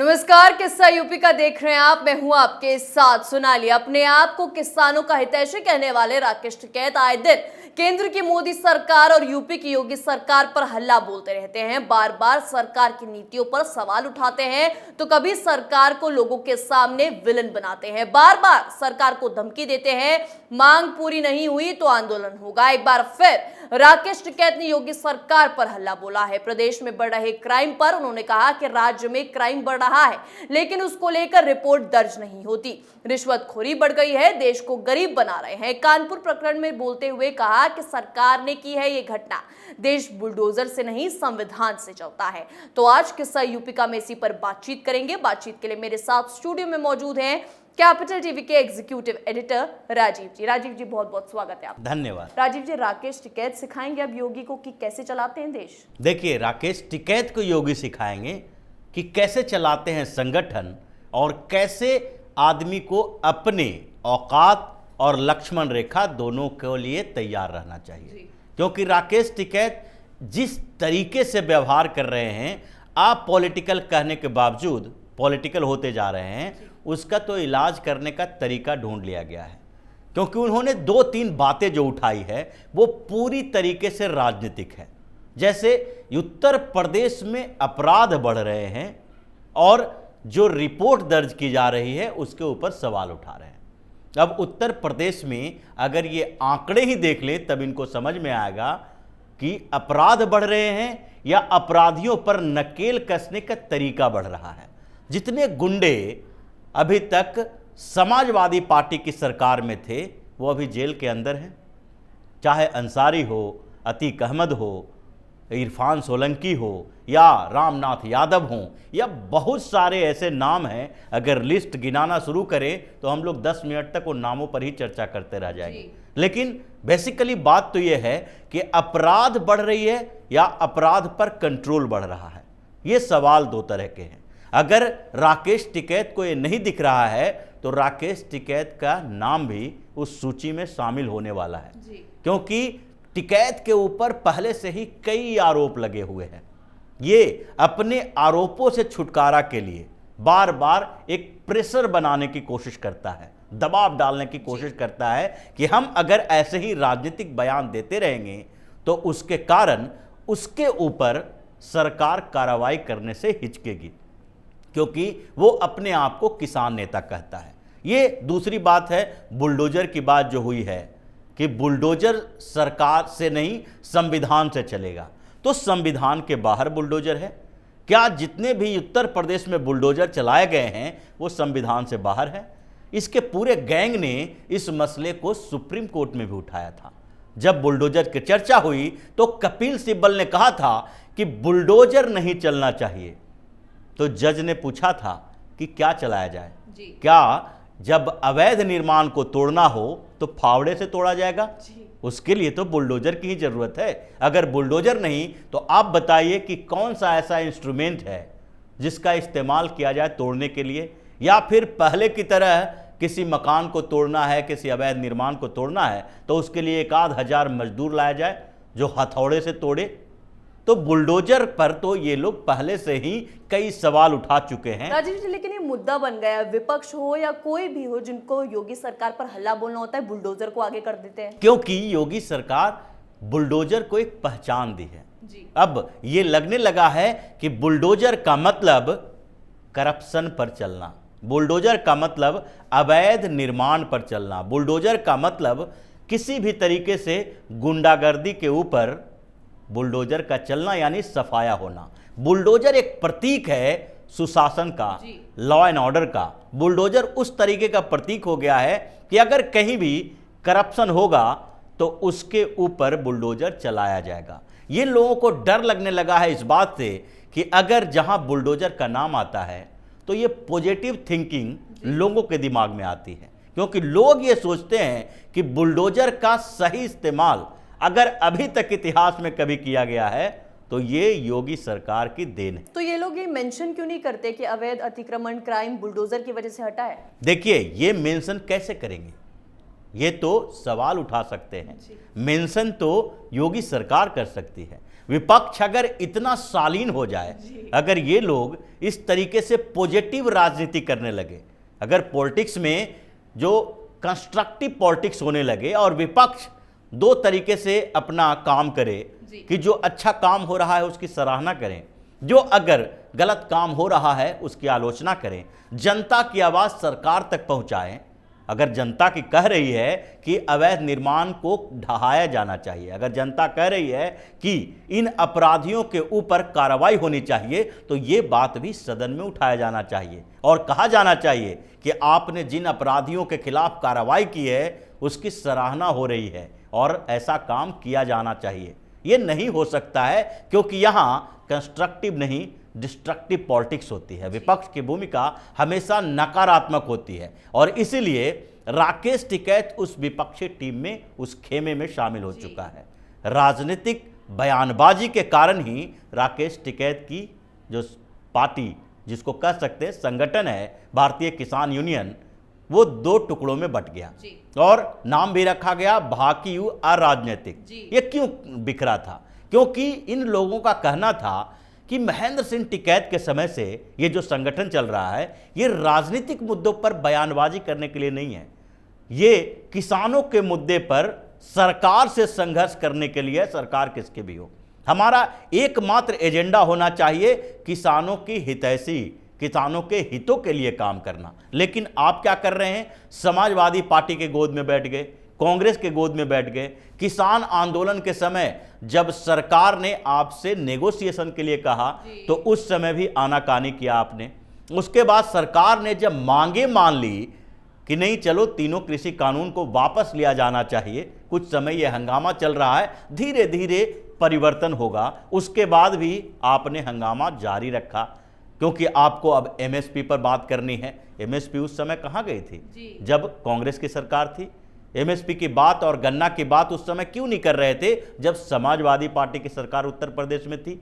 नमस्कार, किस्सा यूपी का देख रहे हैं आप। मैं हूं आपके साथ सोनाली। अपने आप को किसानों का हितैषी कहने वाले राकेश टिकैत आए दिन केंद्र की मोदी सरकार और यूपी की योगी सरकार पर हल्ला बोलते रहते हैं। बार बार सरकार की नीतियों पर सवाल उठाते हैं तो कभी सरकार को लोगों के सामने विलन बनाते हैं। बार बार सरकार को धमकी देते हैं, मांग पूरी नहीं हुई तो आंदोलन होगा। एक बार फिर राकेश टिकैत ने योगी सरकार पर हल्ला बोला है। प्रदेश में बढ़ रहे क्राइम पर उन्होंने कहा कि राज्य में क्राइम बढ़ रहा है लेकिन उसको लेकर रिपोर्ट दर्ज नहीं होती। रिश्वतखोरी बढ़ गई है, देश को गरीब बना रहे हैं। कानपुर प्रकरण में बोलते हुए कहा कि सरकार ने की है ये घटना, देश बुलडोजर से नहीं संविधान से चलता है। तो आज किस्सा यूपी का में इसी पर बातचीत करेंगे। बातचीत के लिए मेरे साथ स्टूडियो में मौजूद हैं कैपिटल टीवी के एग्जीक्यूटिव एडिटर राजीव जी। राजीव जी, बहुत बहुत स्वागत है आपका। धन्यवाद। राजीव जी, राकेश टिकैत सिखाएंगे अब योगी को कि कैसे चलाते हैं देश? देखिए, राकेश टिकैत को योगी सिखाएंगे कि कैसे चलाते हैं संगठन और कैसे आदमी को अपने औकात और लक्ष्मण रेखा दोनों के लिए तैयार रहना चाहिए। क्योंकि राकेश टिकैत जिस तरीके से व्यवहार कर रहे हैं, आप पॉलिटिकल कहने के बावजूद पॉलिटिकल होते जा रहे हैं, उसका तो इलाज करने का तरीका ढूंढ लिया गया है। क्योंकि उन्होंने दो तीन बातें जो उठाई है वो पूरी तरीके से राजनीतिक है। जैसे उत्तर प्रदेश में अपराध बढ़ रहे हैं और जो रिपोर्ट दर्ज की जा रही है उसके ऊपर सवाल उठा रहे हैं। अब उत्तर प्रदेश में अगर ये आंकड़े ही देख ले तब इनको समझ में आएगा कि अपराध बढ़ रहे हैं या अपराधियों पर नकेल कसने का तरीका बढ़ रहा है। जितने गुंडे अभी तक समाजवादी पार्टी की सरकार में थे वो अभी जेल के अंदर हैं। चाहे अंसारी हो, अतीक अहमद हो, इरफान सोलंकी हो या रामनाथ यादव हों या बहुत सारे ऐसे नाम हैं, अगर लिस्ट गिनाना शुरू करें तो हम लोग 10 मिनट तक उन नामों पर ही चर्चा करते रह जाएंगे। लेकिन बेसिकली बात तो यह है कि अपराध बढ़ रही है या अपराध पर कंट्रोल बढ़ रहा है। ये सवाल दो तरह के हैं। अगर राकेश टिकैत को ये नहीं दिख रहा है तो राकेश टिकैत का नाम भी उस सूची में शामिल होने वाला है। क्योंकि टिकैत के ऊपर पहले से ही कई आरोप लगे हुए हैं। ये अपने आरोपों से छुटकारा के लिए बार बार एक प्रेशर बनाने की कोशिश करता है, दबाव डालने की कोशिश करता है कि हम अगर ऐसे ही राजनीतिक बयान देते रहेंगे तो उसके कारण उसके ऊपर सरकार कार्रवाई करने से हिचकेगी, क्योंकि वो अपने आप को किसान नेता कहता है। ये दूसरी बात है, बुलडोजर की बात जो हुई है कि बुलडोजर सरकार से नहीं संविधान से चलेगा। तो संविधान के बाहर बुलडोजर है क्या? जितने भी उत्तर प्रदेश में बुलडोजर चलाए गए हैं वो संविधान से बाहर है। इसके पूरे गैंग ने इस मसले को सुप्रीम कोर्ट में भी उठाया था। जब बुलडोजर की चर्चा हुई तो कपिल सिब्बल ने कहा था कि बुलडोजर नहीं चलना चाहिए। तो जज ने पूछा था कि क्या चलाया जाए? क्या जब अवैध निर्माण को तोड़ना हो तो फावड़े से तोड़ा जाएगा? उसके लिए तो बुलडोजर की ही जरूरत है। अगर बुलडोजर नहीं तो आप बताइए कि कौन सा ऐसा इंस्ट्रूमेंट है जिसका इस्तेमाल किया जाए तोड़ने के लिए? या फिर पहले की तरह किसी मकान को तोड़ना है, किसी अवैध निर्माण को तोड़ना है तो उसके लिए 1,000 मजदूर लाया जाए जो हथौड़े से तोड़े? तो बुलडोजर पर तो ये लोग पहले से ही कई सवाल उठा चुके हैं। राजीव जी, लेकिन ये मुद्दा बन गया, विपक्ष हो या कोई भी हो, जिनको योगी सरकार पर हल्ला बोलना होता है बुलडोजर को आगे कर देते हैं। क्योंकि योगी सरकार बुलडोजर को एक पहचान दी है। अब ये लगने लगा है कि बुलडोजर का मतलब करप्शन पर चलना, बुलडोजर का मतलब अवैध निर्माण पर चलना, बुलडोजर का मतलब किसी भी तरीके से गुंडागर्दी के ऊपर बुलडोजर का चलना यानी सफाया होना। बुलडोजर एक प्रतीक है सुशासन का, लॉ एंड ऑर्डर का। बुलडोजर उस तरीके का प्रतीक हो गया है कि अगर कहीं भी करप्शन होगा तो उसके ऊपर बुलडोजर चलाया जाएगा। ये लोगों को डर लगने लगा है इस बात से कि अगर जहां बुलडोजर का नाम आता है तो ये पॉजिटिव थिंकिंग लोगों के दिमाग में आती है। क्योंकि लोग ये सोचते हैं कि बुलडोजर का सही इस्तेमाल अगर अभी तक इतिहास में कभी किया गया है तो ये योगी सरकार की देन है। तो ये लोग ये मेंशन क्यों नहीं करते कि अवैध अतिक्रमण क्राइम बुलडोजर की वजह से हटा है? देखिए, ये मेंशन कैसे करेंगे? ये तो सवाल उठा सकते हैं। मेंशन तो योगी सरकार कर सकती है। विपक्ष अगर इतना शालीन हो जाए, अगर ये लोग इस तरीके से पॉजिटिव राजनीति करने लगे, अगर पॉलिटिक्स में जो कंस्ट्रक्टिव पॉलिटिक्स होने लगे और विपक्ष दो तरीके से अपना काम करे कि जो अच्छा काम हो रहा है उसकी सराहना करें, जो अगर गलत काम हो रहा है उसकी आलोचना करें, जनता की आवाज़ सरकार तक पहुंचाएं। अगर जनता की कह रही है कि अवैध निर्माण को ढहाया जाना चाहिए, अगर जनता कह रही है कि इन अपराधियों के ऊपर कार्रवाई होनी चाहिए, तो ये बात भी सदन में उठाया जाना चाहिए और कहा जाना चाहिए कि आपने जिन अपराधियों के खिलाफ कार्रवाई की है उसकी सराहना हो रही है और ऐसा काम किया जाना चाहिए। ये नहीं हो सकता है क्योंकि यहाँ कंस्ट्रक्टिव नहीं डिस्ट्रक्टिव पॉलिटिक्स होती है। विपक्ष की भूमिका हमेशा नकारात्मक होती है और इसीलिए राकेश टिकैत उस विपक्षी टीम में, उस खेमे में शामिल हो चुका है। राजनीतिक बयानबाजी के कारण ही राकेश टिकैत की जो पार्टी, जिसको कह सकते हैं संगठन है भारतीय किसान यूनियन, वो दो टुकड़ों में बट गया और नाम भी रखा गया भाकियू अराजनीतिक। ये क्यों बिखरा था? क्योंकि इन लोगों का कहना था कि महेंद्र सिंह टिकैत के समय से ये जो संगठन चल रहा है ये राजनीतिक मुद्दों पर बयानबाजी करने के लिए नहीं है, ये किसानों के मुद्दे पर सरकार से संघर्ष करने के लिए, सरकार किसके भी हो। हमारा एकमात्र एजेंडा होना चाहिए किसानों की हितैषी, किसानों के हितों के लिए काम करना। लेकिन आप क्या कर रहे हैं? समाजवादी पार्टी के गोद में बैठ गए, कांग्रेस के गोद में बैठ गए। किसान आंदोलन के समय जब सरकार ने आपसे नेगोशिएशन के लिए कहा तो उस समय भी आनाकानी किया आपने। उसके बाद सरकार ने जब मांगे मान ली कि नहीं चलो तीनों कृषि कानून को वापस लिया जाना चाहिए, कुछ समय यह हंगामा चल रहा है, धीरे धीरे परिवर्तन होगा, उसके बाद भी आपने हंगामा जारी रखा क्योंकि आपको अब एमएसपी पर बात करनी है। एमएसपी उस समय कहाँ गई थी जब कांग्रेस की सरकार थी? एमएसपी की बात और गन्ना की बात उस समय क्यों नहीं कर रहे थे जब समाजवादी पार्टी की सरकार उत्तर प्रदेश में थी?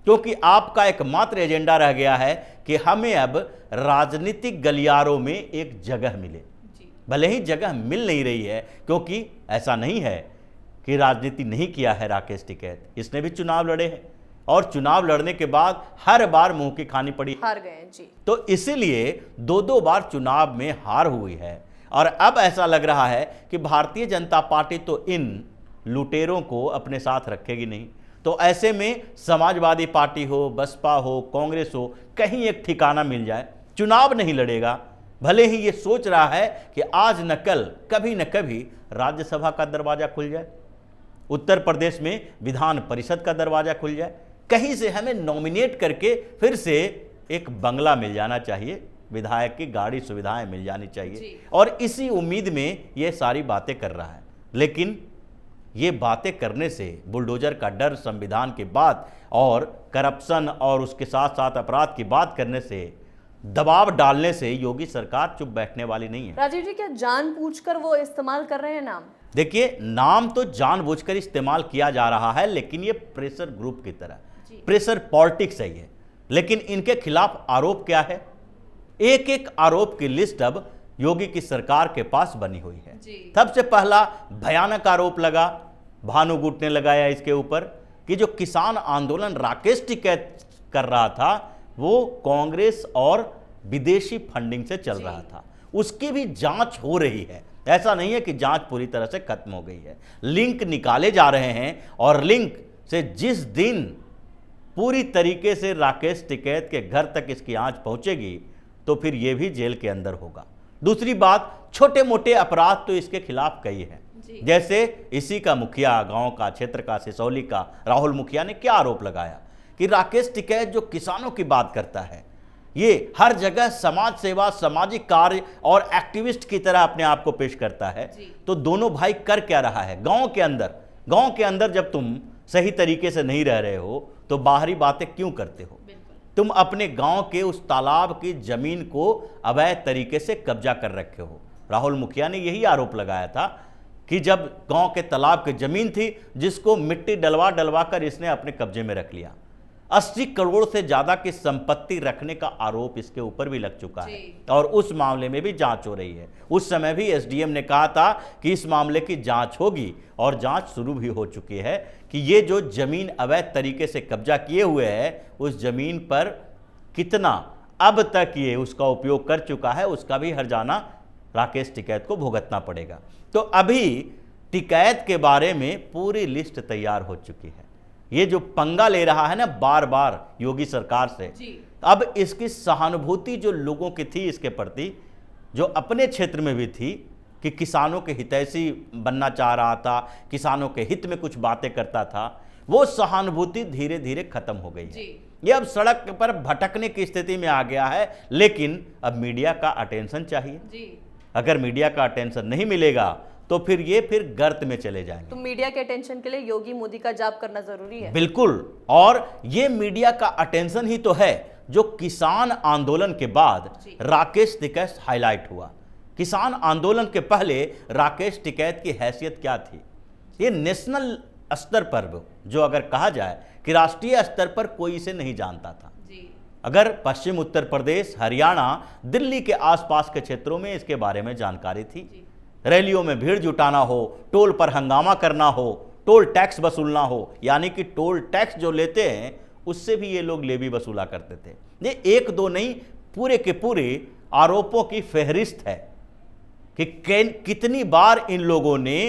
क्योंकि आपका एकमात्र एजेंडा रह गया है कि हमें अब राजनीतिक गलियारों में एक जगह मिले। भले ही जगह मिल नहीं रही है, क्योंकि ऐसा नहीं है कि राजनीति नहीं किया है राकेश टिकैत, इसने भी चुनाव लड़े हैं और चुनाव लड़ने के बाद हर बार मुंह की खानी पड़ी, हार गए जी। तो इसीलिए दो बार चुनाव में हार हुई है और अब ऐसा लग रहा है कि भारतीय जनता पार्टी तो इन लुटेरों को अपने साथ रखेगी नहीं। तो ऐसे में समाजवादी पार्टी हो, बसपा हो, कांग्रेस हो, कहीं एक ठिकाना मिल जाए, चुनाव नहीं लड़ेगा। भले ही ये सोच रहा है कि आज न कल, कभी न कभी राज्यसभा का दरवाजा खुल जाए, उत्तर प्रदेश में विधान परिषद का दरवाजा खुल जाए, कहीं से हमें नॉमिनेट करके फिर से एक बंगला मिल जाना चाहिए, विधायक की गाड़ी सुविधाएं मिल जानी चाहिए। और इसी उम्मीद में ये सारी बातें कर रहा है। लेकिन ये बातें करने से, बुलडोजर का डर संविधान की बात और करप्शन और उसके साथ साथ अपराध की बात करने से, दबाव डालने से योगी सरकार चुप बैठने वाली नहीं है। राजीव जी, क्या जानबूझकर वो इस्तेमाल कर रहे हैं नाम? देखिए, नाम तो जानबूझकर इस्तेमाल किया जा रहा है, लेकिन ये प्रेशर ग्रुप की तरह, प्रेशर पॉलिटिक्स है ये। लेकिन इनके खिलाफ आरोप क्या है? एक एक आरोप की लिस्ट अब योगी की सरकार के पास बनी हुई है। सबसे पहला भयानक आरोप लगा, भानु गुट ने लगाया इसके ऊपर कि जो किसान आंदोलन राकेश टिकैत कर रहा था वो कांग्रेस और विदेशी फंडिंग से चल रहा था, उसकी भी जांच हो रही है। ऐसा नहीं है कि जांच पूरी तरह से खत्म हो गई है, लिंक निकाले जा रहे हैं और लिंक से जिस दिन पूरी तरीके से राकेश टिकैत के घर तक इसकी आंच पहुंचेगी तो फिर यह भी जेल के अंदर होगा। दूसरी बात, छोटे मोटे अपराध तो इसके खिलाफ कई हैं, जैसे इसी का मुखिया गांव का, क्षेत्र का, सिसौली का राहुल मुखिया ने क्या आरोप लगाया कि राकेश टिकैत जो किसानों की बात करता है, ये हर जगह समाज सेवा, सामाजिक कार्य और एक्टिविस्ट की तरह अपने आप को पेश करता है। तो दोनों भाई कर क्या रहा है गांव के अंदर जब तुम सही तरीके से नहीं रह रहे हो तो बाहरी बातें क्यों करते हो? तुम अपने गांव के उस तालाब की जमीन को अवैध तरीके से कब्जा कर रखे हो। राहुल मुखिया ने यही आरोप लगाया था कि जब गांव के तालाब की जमीन थी जिसको मिट्टी डलवा कर इसने अपने कब्जे में रख लिया। 80 करोड़ से ज्यादा की संपत्ति रखने का आरोप इसके ऊपर भी लग चुका है और उस मामले में भी जांच हो रही है। उस समय भी एसडीएम ने कहा था कि इस मामले की जांच होगी और जांच शुरू भी हो चुकी है कि ये जो जमीन अवैध तरीके से कब्जा किए हुए है उस जमीन पर कितना अब तक ये उसका उपयोग कर चुका है, उसका भी हर्जाना राकेश टिकैत को भुगतना पड़ेगा। तो अभी टिकैत के बारे में पूरी लिस्ट तैयार हो चुकी है। ये जो पंगा ले रहा है ना बार बार योगी सरकार से, अब इसकी सहानुभूति जो लोगों की थी इसके प्रति, जो अपने क्षेत्र में भी थी कि किसानों के हितैषी बनना चाह रहा था, किसानों के हित में कुछ बातें करता था, वो सहानुभूति धीरे धीरे खत्म हो गई है। ये अब सड़क पर भटकने की स्थिति में आ गया है, लेकिन अब मीडिया का अटेंशन चाहिए। अगर मीडिया का अटेंशन नहीं मिलेगा तो फिर गर्त में चले जाएंगे। तो मीडिया के अटेंशन के लिए योगी मोदी का जाप करना जरूरी है। बिल्कुल, और ये मीडिया का अटेंशन ही तो है जो किसान आंदोलन के बाद राकेश टिकैत हाईलाइट हुआ। किसान आंदोलन के पहले राकेश टिकैत की हैसियत क्या थी? ये नेशनल स्तर पर, जो अगर कहा जाए कि राष्ट्रीय स्तर पर कोई इसे नहीं जानता था। अगर पश्चिम उत्तर प्रदेश, हरियाणा, दिल्ली के आसपास के क्षेत्रों में इसके बारे में जानकारी थी। रैलियों में भीड़ जुटाना हो, टोल पर हंगामा करना हो, टोल टैक्स वसूलना हो, यानी कि टोल टैक्स जो लेते हैं उससे भी ये लोग लेवी वसूला करते थे। ये एक दो नहीं, पूरे के पूरे आरोपों की फहरिस्त है कि कितनी बार इन लोगों ने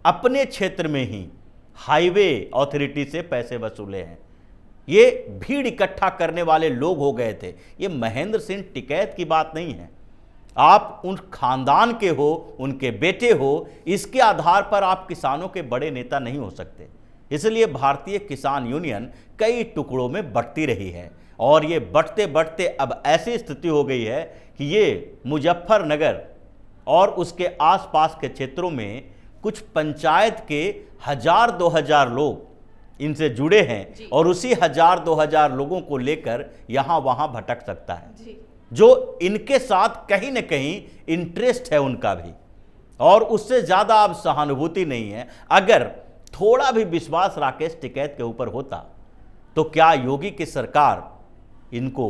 अपने क्षेत्र में ही हाईवे अथॉरिटी से पैसे वसूले हैं। ये भीड़ इकट्ठा करने वाले लोग हो गए थे। ये महेंद्र सिंह टिकैत की बात नहीं है। आप उन खानदान के हो, उनके बेटे हो, इसके आधार पर आप किसानों के बड़े नेता नहीं हो सकते। इसलिए भारतीय किसान यूनियन कई टुकड़ों में बंटती रही है और ये बढ़ते बढ़ते अब ऐसी स्थिति हो गई है कि ये मुजफ्फरनगर और उसके आसपास के क्षेत्रों में कुछ पंचायत के 1000-2000 लोग इनसे जुड़े हैं और उसी 1000-2000 लोगों को लेकर यहां वहां भटक सकता है, जो इनके साथ कहीं न कहीं इंटरेस्ट है उनका भी, और उससे ज्यादा अब सहानुभूति नहीं है। अगर थोड़ा भी विश्वास राकेश टिकैत के ऊपर होता तो क्या योगी की सरकार इनको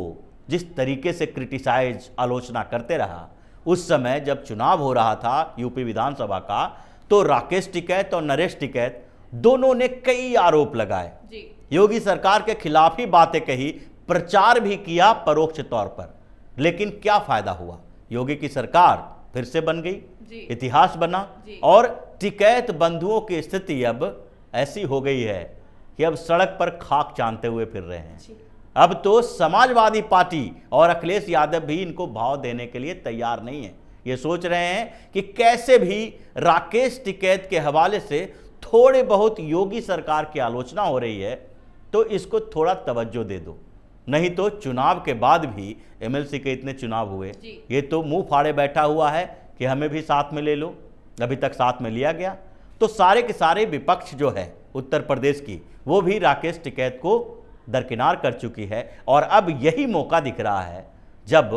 जिस तरीके से क्रिटिसाइज, आलोचना करते रहा, उस समय जब चुनाव हो रहा था यूपी विधानसभा का, तो राकेश टिकैत और नरेश टिकैत दोनों ने कई आरोप लगाए, योगी सरकार के खिलाफ ही बातें कही, प्रचार भी किया परोक्ष तौर पर, लेकिन क्या फायदा हुआ? योगी की सरकार फिर से बन गई, इतिहास बना और टिकैत बंधुओं की स्थिति अब ऐसी हो गई है कि अब सड़क पर खाक चांदते हुए फिर रहे हैं। अब तो समाजवादी पार्टी और अखिलेश यादव भी इनको भाव देने के लिए तैयार नहीं है। ये सोच रहे हैं कि कैसे भी राकेश टिकैत के हवाले से थोड़े बहुत योगी सरकार की आलोचना हो रही है तो इसको थोड़ा तवज्जो दे दो, नहीं तो चुनाव के बाद भी एमएलसी के इतने चुनाव हुए, ये तो मुंह फाड़े बैठा हुआ है कि हमें भी साथ में ले लो, अभी तक साथ में लिया गया। तो सारे के सारे विपक्ष जो है उत्तर प्रदेश की, वो भी राकेश टिकैत को दरकिनार कर चुकी है और अब यही मौका दिख रहा है जब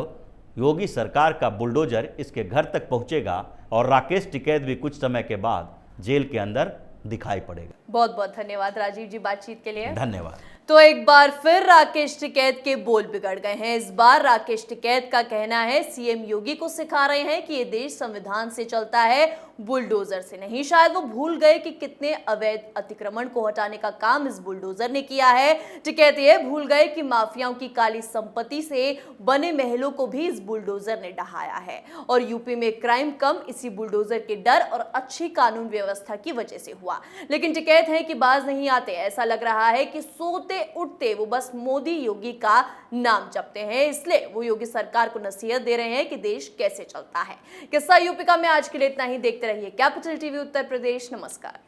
योगी सरकार का बुलडोजर इसके घर तक पहुंचेगा और राकेश टिकैत भी कुछ समय के बाद जेल के अंदर दिखाई पड़ेगा। बहुत बहुत धन्यवाद राजीव जी बातचीत के लिए। धन्यवाद। तो एक बार फिर राकेश टिकैत के बोल बिगड़ गए हैं। इस बार राकेश टिकैत का कहना है सीएम योगी को सिखा रहे हैं कि ये देश संविधान से चलता है, बुलडोजर से नहीं। शायद वो भूल गए कि कितने अवैध अतिक्रमण को हटाने का काम इस बुलडोजर ने किया है। टिकैत ये भूल गए कि माफियाओं की काली संपत्ति से बने महलों को भी इस बुलडोजर ने ढहाया है और यूपी में क्राइम कम इसी बुलडोजर के डर और अच्छी कानून व्यवस्था की वजह से हुआ। लेकिन टिकैत है कि बाज नहीं आते। ऐसा लग रहा है कि सोते उठते वो बस मोदी योगी का नाम जपते हैं, इसलिए वो योगी सरकार को नसीहत दे रहे हैं कि देश कैसे चलता है। किस्सा यूपी का में आज के लिए इतना ही। देखते रहिए कैपिटल टीवी उत्तर प्रदेश। नमस्कार।